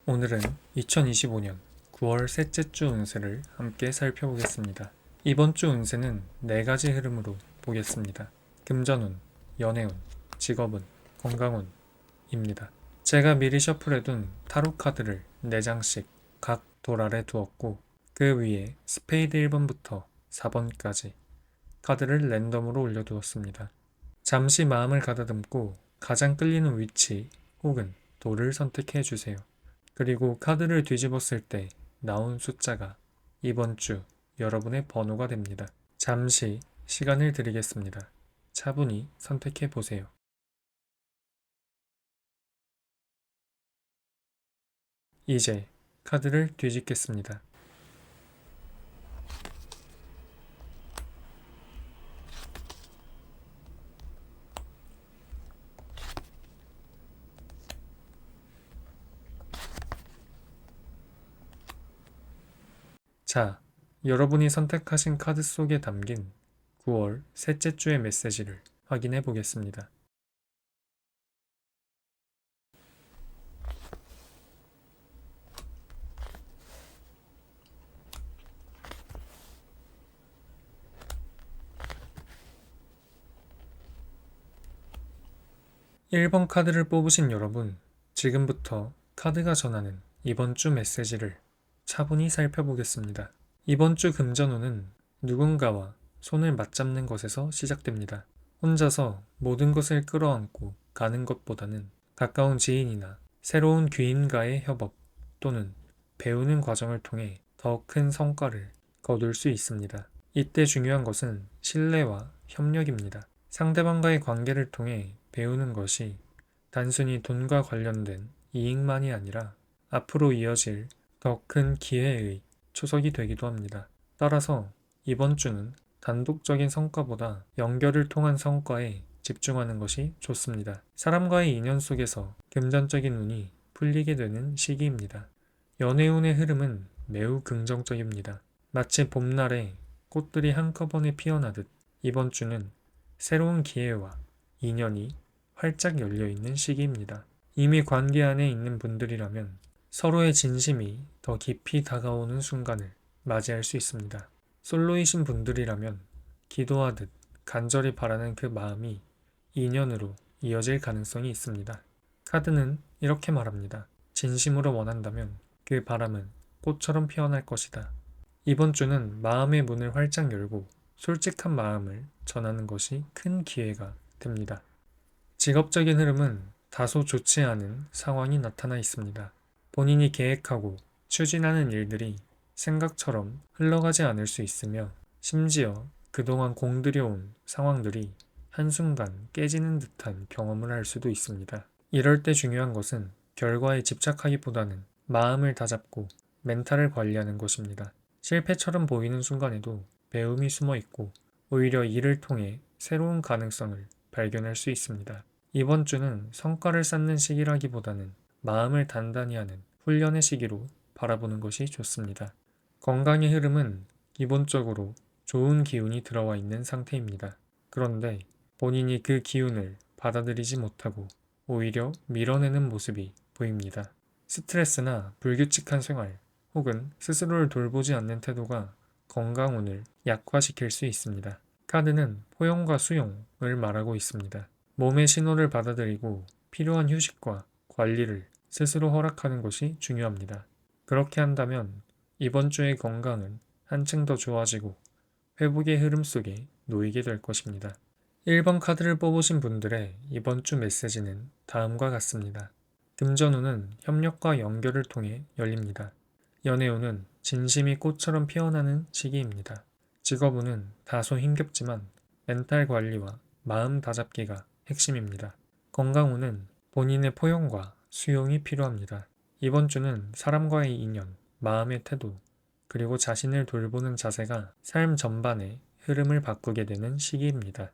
오늘은 2025년 9월 셋째 주 운세를 함께 살펴보겠습니다. 이번 주 운세는 4가지 흐름으로 보겠습니다. 금전운, 연애운, 직업운, 건강운입니다. 제가 미리 셔플해둔 타로 카드를 4장씩 각 돌 아래 두었고 그 위에 스페이드 1번부터 4번까지 카드를 랜덤으로 올려두었습니다. 잠시 마음을 가다듬고 가장 끌리는 위치 혹은 돌을 선택해 주세요. 그리고 카드를 뒤집었을 때 나온 숫자가 이번 주 여러분의 번호가 됩니다. 잠시 시간을 드리겠습니다. 차분히 선택해 보세요. 이제 카드를 뒤집겠습니다. 자, 여러분이 선택하신 카드 속에 담긴 9월 셋째 주의 메시지를 확인해 보겠습니다. 1번 카드를 뽑으신 여러분, 지금부터 카드가 전하는 이번 주 메시지를 차분히 살펴보겠습니다. 이번 주 금전운은 누군가와 손을 맞잡는 것에서 시작됩니다. 혼자서 모든 것을 끌어안고 가는 것보다는 가까운 지인이나 새로운 귀인과의 협업 또는 배우는 과정을 통해 더 큰 성과를 거둘 수 있습니다. 이때 중요한 것은 신뢰와 협력입니다. 상대방과의 관계를 통해 배우는 것이 단순히 돈과 관련된 이익만이 아니라 앞으로 이어질 더 큰 기회의 초석이 되기도 합니다. 따라서 이번 주는 단독적인 성과보다 연결을 통한 성과에 집중하는 것이 좋습니다. 사람과의 인연 속에서 금전적인 운이 풀리게 되는 시기입니다. 연애운의 흐름은 매우 긍정적입니다. 마치 봄날에 꽃들이 한꺼번에 피어나듯 이번 주는 새로운 기회와 인연이 활짝 열려있는 시기입니다. 이미 관계 안에 있는 분들이라면 서로의 진심이 더 깊이 다가오는 순간을 맞이할 수 있습니다. 솔로이신 분들이라면 기도하듯 간절히 바라는 그 마음이 인연으로 이어질 가능성이 있습니다. 카드는 이렇게 말합니다. 진심으로 원한다면 그 바람은 꽃처럼 피어날 것이다. 이번 주는 마음의 문을 활짝 열고 솔직한 마음을 전하는 것이 큰 기회가 됩니다. 직업적인 흐름은 다소 좋지 않은 상황이 나타나 있습니다. 본인이 계획하고 추진하는 일들이 생각처럼 흘러가지 않을 수 있으며 심지어 그동안 공들여온 상황들이 한순간 깨지는 듯한 경험을 할 수도 있습니다. 이럴 때 중요한 것은 결과에 집착하기보다는 마음을 다잡고 멘탈을 관리하는 것입니다. 실패처럼 보이는 순간에도 배움이 숨어 있고 오히려 이를 통해 새로운 가능성을 발견할 수 있습니다. 이번 주는 성과를 쌓는 시기라기보다는 마음을 단단히 하는 훈련의 시기로 바라보는 것이 좋습니다. 건강의 흐름은 기본적으로 좋은 기운이 들어와 있는 상태입니다. 그런데 본인이 그 기운을 받아들이지 못하고 오히려 밀어내는 모습이 보입니다. 스트레스나 불규칙한 생활 혹은 스스로를 돌보지 않는 태도가 건강운을 약화시킬 수 있습니다. 카드는 포용과 수용을 말하고 있습니다. 몸의 신호를 받아들이고 필요한 휴식과 관리를 스스로 허락하는 것이 중요합니다. 그렇게 한다면 이번 주의 건강은 한층 더 좋아지고 회복의 흐름 속에 놓이게 될 것입니다. 1번 카드를 뽑으신 분들의 이번 주 메시지는 다음과 같습니다. 금전운은 협력과 연결을 통해 열립니다. 연애운은 진심이 꽃처럼 피어나는 시기입니다. 직업운은 다소 힘겹지만 멘탈 관리와 마음 다잡기가 핵심입니다. 건강운은 본인의 포용과 수용이 필요합니다. 이번 주는 사람과의 인연, 마음의 태도, 그리고 자신을 돌보는 자세가 삶 전반의 흐름을 바꾸게 되는 시기입니다.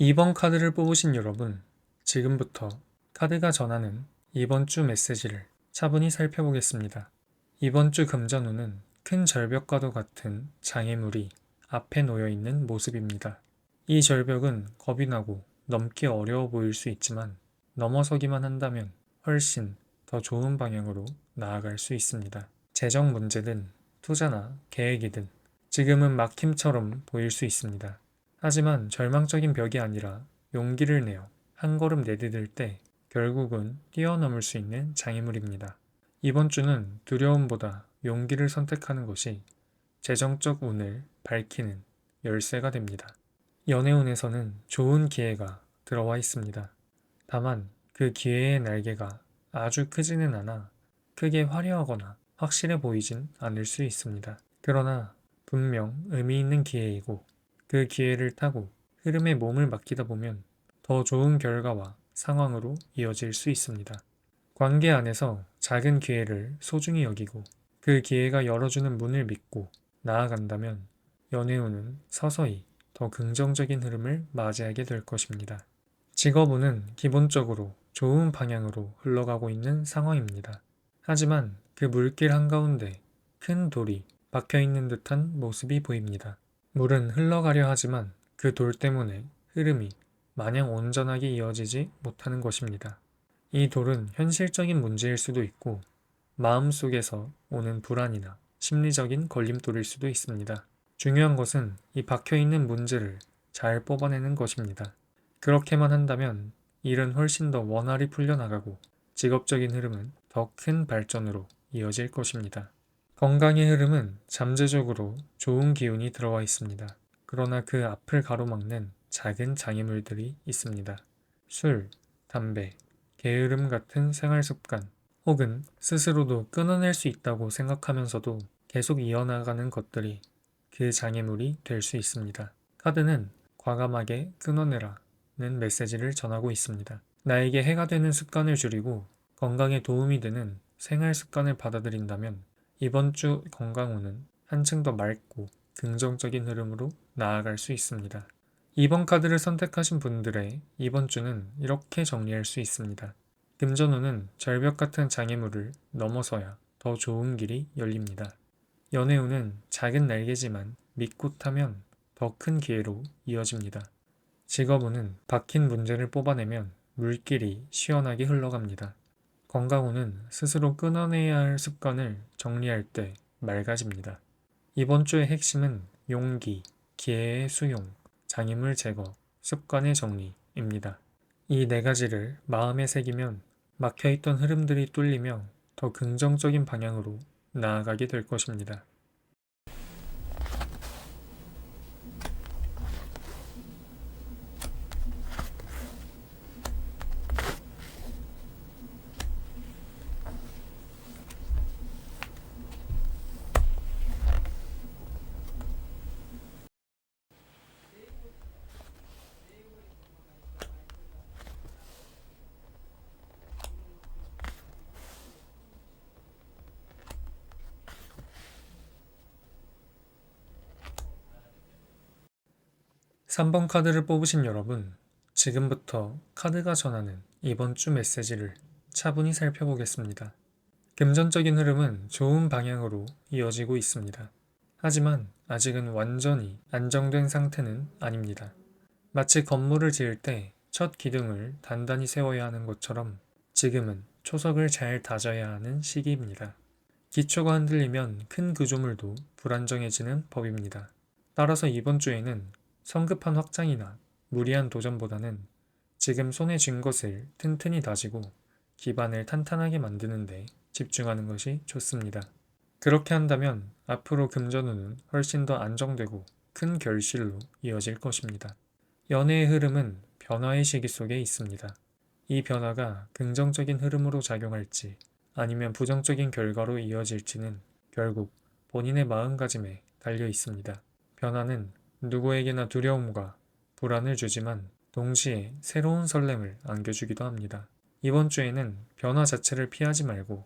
2번 카드를 뽑으신 여러분, 지금부터 카드가 전하는 이번 주 메시지를 차분히 살펴보겠습니다. 이번 주 금전운은 큰 절벽과도 같은 장애물이 앞에 놓여 있는 모습입니다. 이 절벽은 겁이 나고 넘기 어려워 보일 수 있지만 넘어서기만 한다면 훨씬 더 좋은 방향으로 나아갈 수 있습니다. 재정 문제든 투자나 계획이든 지금은 막힘처럼 보일 수 있습니다. 하지만 절망적인 벽이 아니라 용기를 내어 한 걸음 내디딜 때 결국은 뛰어넘을 수 있는 장애물입니다. 이번 주는 두려움보다 용기를 선택하는 것이 재정적 운을 밝히는 열쇠가 됩니다. 연애운에서는 좋은 기회가 들어와 있습니다. 다만 그 기회의 날개가 아주 크지는 않아 크게 화려하거나 확실해 보이진 않을 수 있습니다. 그러나 분명 의미 있는 기회이고 그 기회를 타고 흐름에 몸을 맡기다 보면 더 좋은 결과와 상황으로 이어질 수 있습니다. 관계 안에서 작은 기회를 소중히 여기고 그 기회가 열어주는 문을 믿고 나아간다면 연애운은 서서히 더 긍정적인 흐름을 맞이하게 될 것입니다. 직업운은 기본적으로 좋은 방향으로 흘러가고 있는 상황입니다. 하지만 그 물길 한가운데 큰 돌이 박혀 있는 듯한 모습이 보입니다. 물은 흘러가려 하지만 그 돌 때문에 흐름이 마냥 온전하게 이어지지 못하는 것입니다. 이 돌은 현실적인 문제일 수도 있고 마음속에서 오는 불안이나 심리적인 걸림돌일 수도 있습니다. 중요한 것은 이 박혀있는 문제를 잘 뽑아내는 것입니다. 그렇게만 한다면 일은 훨씬 더 원활히 풀려나가고 직업적인 흐름은 더 큰 발전으로 이어질 것입니다. 건강의 흐름은 잠재적으로 좋은 기운이 들어와 있습니다. 그러나 그 앞을 가로막는 작은 장애물들이 있습니다. 술, 담배, 게으름 같은 생활 습관, 혹은 스스로도 끊어낼 수 있다고 생각하면서도 계속 이어나가는 것들이 그 장애물이 될 수 있습니다. 카드는 과감하게 끊어내라는 메시지를 전하고 있습니다. 나에게 해가 되는 습관을 줄이고 건강에 도움이 되는 생활 습관을 받아들인다면 이번 주 건강운은 한층 더 맑고 긍정적인 흐름으로 나아갈 수 있습니다. 2번 카드를 선택하신 분들의 이번 주는 이렇게 정리할 수 있습니다. 금전운은 절벽 같은 장애물을 넘어서야 더 좋은 길이 열립니다. 연애운은 작은 날개지만 믿고 타면 더 큰 기회로 이어집니다. 직업운은 박힌 문제를 뽑아내면 물길이 시원하게 흘러갑니다. 건강운은 스스로 끊어내야 할 습관을 정리할 때 맑아집니다. 이번 주의 핵심은 용기, 기회의 수용, 장애물 제거, 습관의 정리입니다. 이 네 가지를 마음에 새기면 막혀있던 흐름들이 뚫리며 더 긍정적인 방향으로 나아가게 될 것입니다. 3번 카드를 뽑으신 여러분, 지금부터 카드가 전하는 이번 주 메시지를 차분히 살펴보겠습니다. 금전적인 흐름은 좋은 방향으로 이어지고 있습니다. 하지만 아직은 완전히 안정된 상태는 아닙니다. 마치 건물을 지을 때 첫 기둥을 단단히 세워야 하는 것처럼 지금은 초석을 잘 다져야 하는 시기입니다. 기초가 흔들리면 큰 구조물도 불안정해지는 법입니다. 따라서 이번 주에는 성급한 확장이나 무리한 도전보다는 지금 손에 쥔 것을 튼튼히 다지고 기반을 탄탄하게 만드는 데 집중하는 것이 좋습니다. 그렇게 한다면 앞으로 금전운은 훨씬 더 안정되고 큰 결실로 이어질 것입니다. 연애의 흐름은 변화의 시기 속에 있습니다. 이 변화가 긍정적인 흐름으로 작용할지 아니면 부정적인 결과로 이어질지는 결국 본인의 마음가짐에 달려 있습니다. 변화는 누구에게나 두려움과 불안을 주지만 동시에 새로운 설렘을 안겨주기도 합니다. 이번 주에는 변화 자체를 피하지 말고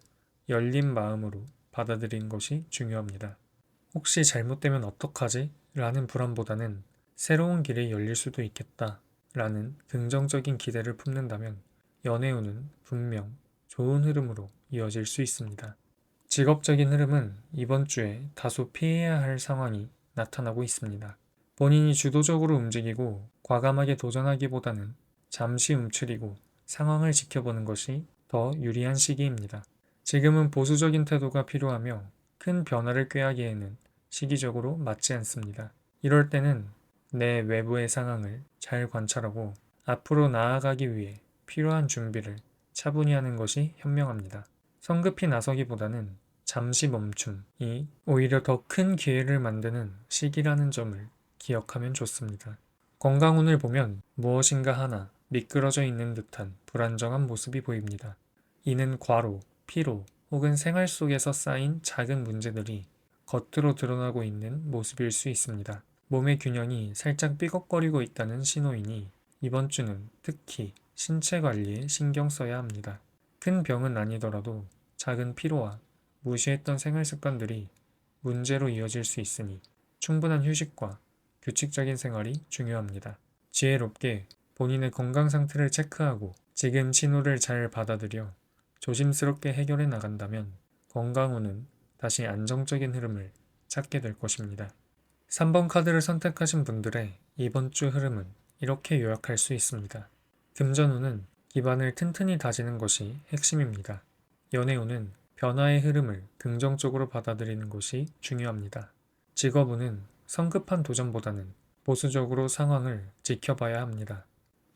열린 마음으로 받아들이는 것이 중요합니다. 혹시 잘못되면 어떡하지? 라는 불안보다는 새로운 길이 열릴 수도 있겠다 라는 긍정적인 기대를 품는다면 연애 운은 분명 좋은 흐름으로 이어질 수 있습니다. 직업적인 흐름은 이번 주에 다소 피해야 할 상황이 나타나고 있습니다. 본인이 주도적으로 움직이고 과감하게 도전하기보다는 잠시 움츠리고 상황을 지켜보는 것이 더 유리한 시기입니다. 지금은 보수적인 태도가 필요하며 큰 변화를 꾀하기에는 시기적으로 맞지 않습니다. 이럴 때는 내 외부의 상황을 잘 관찰하고 앞으로 나아가기 위해 필요한 준비를 차분히 하는 것이 현명합니다. 성급히 나서기보다는 잠시 멈춤이 오히려 더 큰 기회를 만드는 시기라는 점을 기억하면 좋습니다. 건강운을 보면 무엇인가 하나 미끄러져 있는 듯한 불안정한 모습이 보입니다. 이는 과로, 피로 혹은 생활 속에서 쌓인 작은 문제들이 겉으로 드러나고 있는 모습일 수 있습니다. 몸의 균형이 살짝 삐걱거리고 있다는 신호이니 이번 주는 특히 신체 관리에 신경 써야 합니다. 큰 병은 아니더라도 작은 피로와 무시했던 생활 습관들이 문제로 이어질 수 있으니 충분한 휴식과 규칙적인 생활이 중요합니다. 지혜롭게 본인의 건강 상태를 체크하고 지금 신호를 잘 받아들여 조심스럽게 해결해 나간다면 건강운은 다시 안정적인 흐름을 찾게 될 것입니다. 3번 카드를 선택하신 분들의 이번 주 흐름은 이렇게 요약할 수 있습니다. 금전운은 기반을 튼튼히 다지는 것이 핵심입니다. 연애운은 변화의 흐름을 긍정적으로 받아들이는 것이 중요합니다. 직업운은 성급한 도전보다는 보수적으로 상황을 지켜봐야 합니다.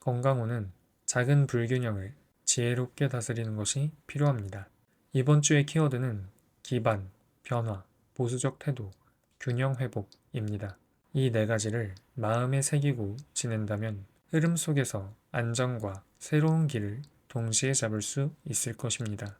건강운은 작은 불균형을 지혜롭게 다스리는 것이 필요합니다. 이번 주의 키워드는 기반, 변화, 보수적 태도, 균형 회복입니다. 이 네 가지를 마음에 새기고 지낸다면 흐름 속에서 안정과 새로운 길을 동시에 잡을 수 있을 것입니다.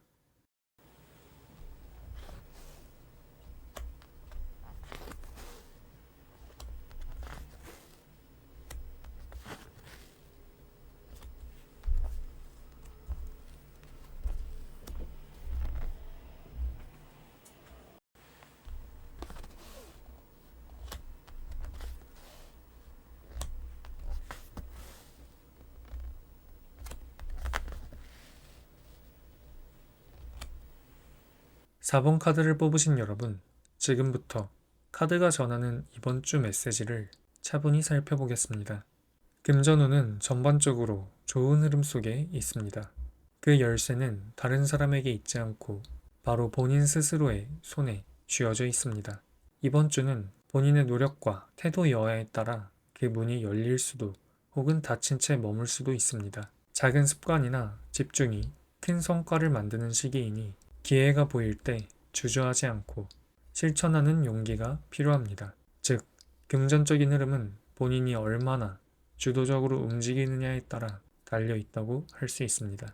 4번 카드를 뽑으신 여러분, 지금부터 카드가 전하는 이번 주 메시지를 차분히 살펴보겠습니다. 금전운은 전반적으로 좋은 흐름 속에 있습니다. 그 열쇠는 다른 사람에게 있지 않고 바로 본인 스스로의 손에 쥐어져 있습니다. 이번 주는 본인의 노력과 태도 여하에 따라 그 문이 열릴 수도 혹은 닫힌 채 머물 수도 있습니다. 작은 습관이나 집중이 큰 성과를 만드는 시기이니 기회가 보일 때 주저하지 않고 실천하는 용기가 필요합니다. 즉, 금전적인 흐름은 본인이 얼마나 주도적으로 움직이느냐에 따라 달려 있다고 할 수 있습니다.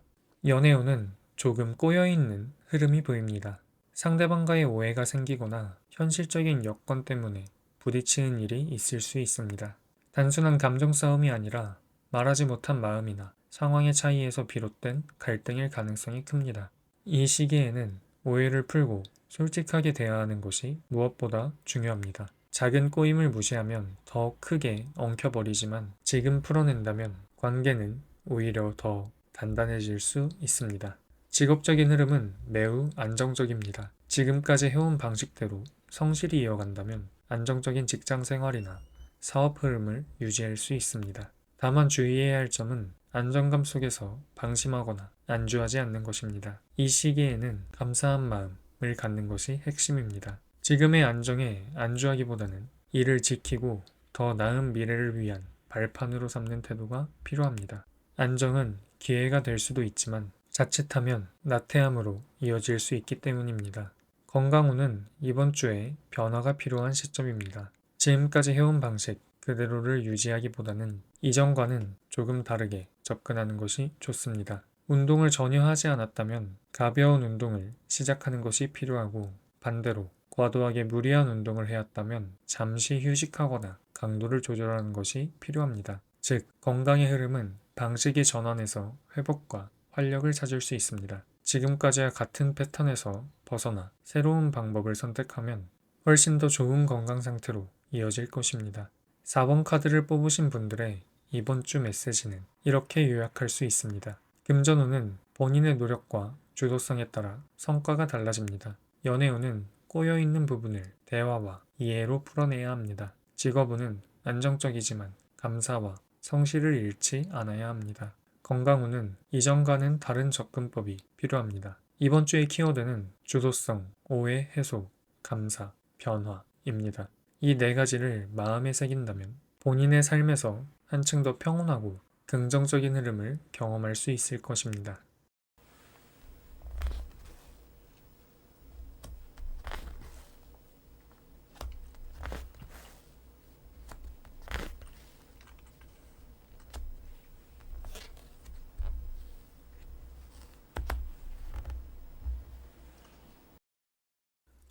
연애운은 조금 꼬여있는 흐름이 보입니다. 상대방과의 오해가 생기거나 현실적인 여건 때문에 부딪히는 일이 있을 수 있습니다. 단순한 감정 싸움이 아니라 말하지 못한 마음이나 상황의 차이에서 비롯된 갈등일 가능성이 큽니다. 이 시기에는 오해를 풀고 솔직하게 대화하는 것이 무엇보다 중요합니다. 작은 꼬임을 무시하면 더 크게 엉켜버리지만 지금 풀어낸다면 관계는 오히려 더 단단해질 수 있습니다. 직업적인 흐름은 매우 안정적입니다. 지금까지 해온 방식대로 성실히 이어간다면 안정적인 직장 생활이나 사업 흐름을 유지할 수 있습니다. 다만 주의해야 할 점은 안정감 속에서 방심하거나 안주하지 않는 것입니다. 이 시기에는 감사한 마음을 갖는 것이 핵심입니다. 지금의 안정에 안주하기보다는 이를 지키고 더 나은 미래를 위한 발판으로 삼는 태도가 필요합니다. 안정은 기회가 될 수도 있지만 자칫하면 나태함으로 이어질 수 있기 때문입니다. 건강운은 이번 주에 변화가 필요한 시점입니다. 지금까지 해온 방식 그대로를 유지하기보다는 이전과는 조금 다르게 접근하는 것이 좋습니다. 운동을 전혀 하지 않았다면 가벼운 운동을 시작하는 것이 필요하고 반대로 과도하게 무리한 운동을 해왔다면 잠시 휴식하거나 강도를 조절하는 것이 필요합니다. 즉, 건강의 흐름은 방식이 전환해서 회복과 활력을 찾을 수 있습니다. 지금까지와 같은 패턴에서 벗어나 새로운 방법을 선택하면 훨씬 더 좋은 건강 상태로 이어질 것입니다. 4번 카드를 뽑으신 분들의 이번 주 메시지는 이렇게 요약할 수 있습니다. 금전운은 본인의 노력과 주도성에 따라 성과가 달라집니다. 연애운은 꼬여있는 부분을 대화와 이해로 풀어내야 합니다. 직업운은 안정적이지만 감사와 성실을 잃지 않아야 합니다. 건강운은 이전과는 다른 접근법이 필요합니다. 이번 주의 키워드는 주도성, 오해 해소, 감사, 변화입니다. 이 네 가지를 마음에 새긴다면 본인의 삶에서 한층 더 평온하고 긍정적인 흐름을 경험할 수 있을 것입니다.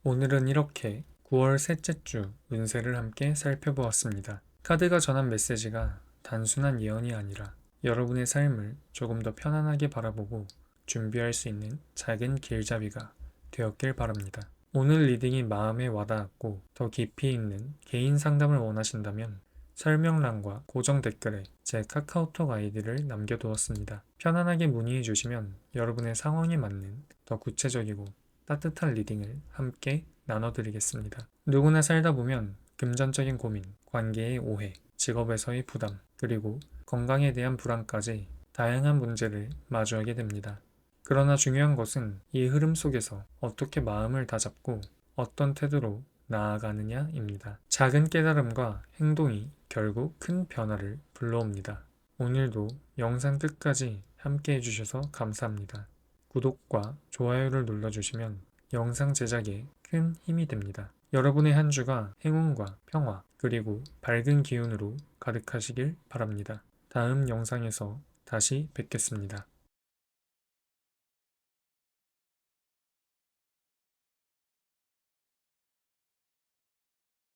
오늘은 이렇게 9월 셋째 주 운세를 함께 살펴보았습니다. 카드가 전한 메시지가 단순한 예언이 아니라 여러분의 삶을 조금 더 편안하게 바라보고 준비할 수 있는 작은 길잡이가 되었길 바랍니다. 오늘 리딩이 마음에 와닿았고 더 깊이 있는 개인 상담을 원하신다면 설명란과 고정 댓글에 제 카카오톡 아이디를 남겨두었습니다. 편안하게 문의해 주시면 여러분의 상황에 맞는 더 구체적이고 따뜻한 리딩을 함께 나눠드리겠습니다. 누구나 살다 보면 금전적인 고민, 관계의 오해, 직업에서의 부담, 그리고 건강에 대한 불안까지 다양한 문제를 마주하게 됩니다. 그러나 중요한 것은 이 흐름 속에서 어떻게 마음을 다잡고 어떤 태도로 나아가느냐입니다. 작은 깨달음과 행동이 결국 큰 변화를 불러옵니다. 오늘도 영상 끝까지 함께 해주셔서 감사합니다. 구독과 좋아요를 눌러주시면 영상 제작에 큰 힘이 됩니다. 여러분의 한 주가 행운과 평화 그리고 밝은 기운으로 가득하시길 바랍니다. 다음 영상에서 다시 뵙겠습니다.